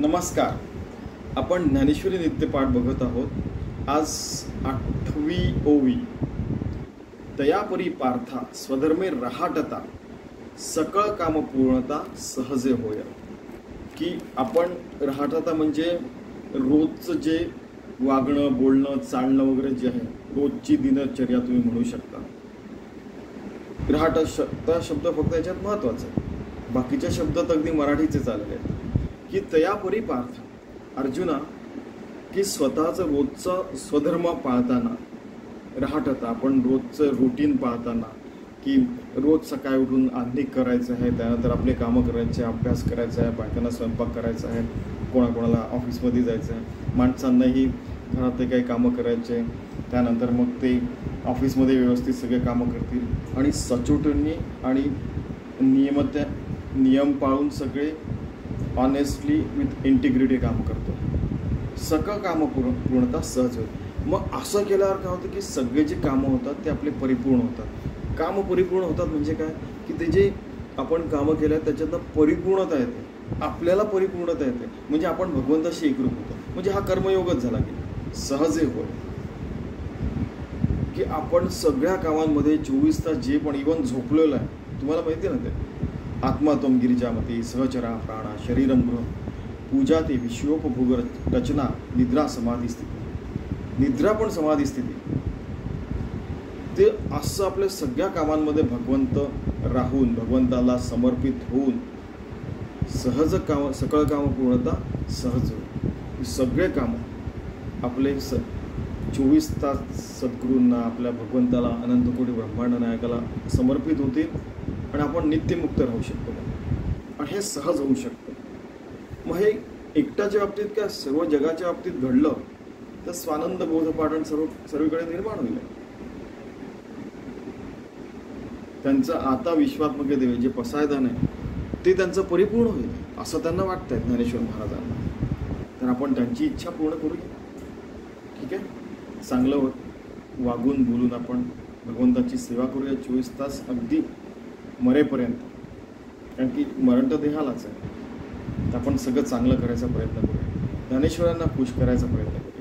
नमस्कार. आपण ज्ञानेश्वरी नित्यपाठ बघत आहोत. आज 8वी ओवी. तयापरी पार्था स्वधर्मे रहाटता सकळ काम पूर्णता सहजे होय. की आपण रहाटता म्हणजे रोजचं जे वागणं बोलणं चालणं वगैरे जे आहे, रोजची दिनचर्या तुम्ही म्हणू शकता. रहाटा शब्द फक्त याच्यात महत्त्वाचा आहे. बाकीच्या शब्दात अगदी मराठीचे चालले आहेत. की तयापरी पार्थ अर्जुना, की स्वतःचं रोजचं स्वधर्म पाळताना रहाटता, आपण रोजचं रुटीन पाळताना, की रोज सकाळी उठून आधीक करायचं आहे, त्यानंतर आपले कामं करायचे, अभ्यास करायचा आहे, बायकांना स्वयंपाक करायचा आहे, कोणाकोणाला ऑफिसमध्ये जायचं आहे, माणसांनाही घरातले काही कामं करायचे, त्यानंतर मग ते ऑफिसमध्ये व्यवस्थित सगळे कामं करतील आणि सचोटीने आणि नियम पाळून सगळे ऑनेस्टली विथ इंटिग्रिटी काम करतो. सगळं कामं पूर्णता सहज होईल. मग असं केल्यावर काय होतं की सगळे जे कामं होतात ते आपले परिपूर्ण होतात. कामं परिपूर्ण होतात म्हणजे काय की ते जे आपण कामं केल्या त्याच्यातनं परिपूर्णता येते, आपल्याला परिपूर्णता येते, म्हणजे आपण भगवंताशी एकरूप होतो. म्हणजे हा कर्मयोगच झाला की सहजे होय. की आपण सगळ्या कामांमध्ये 24 तास जे पण इव्हन झोपलेलं आहे, तुम्हाला माहिती आहे ना, ते आत्मा त्वं गिरिजामती सहचरा प्राणा शरीरम गृह पूजा ते विश्वोपभोग रचना निद्रा समाधी स्थिती. निद्रा पण समाधी स्थिती. ते असं आपल्या सगळ्या कामांमध्ये भगवंत राहून, भगवंताला समर्पित होऊन सहज काम, सकळ कामं पूर्णता सहज होईल. सगळे कामं आपले 24 तास सद्गुरूंना, आपल्या भगवंताला, अनंतकोटी ब्रह्मांड नायकाला समर्पित होतील आणि आपण नित्यमुक्त राहू शकतो. आणि हे सहज होऊ शकतं. मग हे एकट्याच्या बाबतीत काय, सर्व जगाच्या बाबतीत घडलं तर स्वानंद बोधपाठन सर्वीकडे निर्माण होईल. त्यांचं आता विश्वात्मक देव जे पसायदान आहे ते त्यांचं परिपूर्ण होईल असं त्यांना वाटतंय ज्ञानेश्वर महाराजांना. तर आपण त्यांची इच्छा पूर्ण करूया. ठीक आहे. चांगलं वागून बोलून आपण भगवंताची सेवा करूया 24 तास अगदी मरेपर्यंत. कारण की मरण तर देहालाच आहे. तर आपण सगळं चांगलं करायचा प्रयत्न करूया. ज्ञानेश्वरांना खुश करायचा प्रयत्न करूया.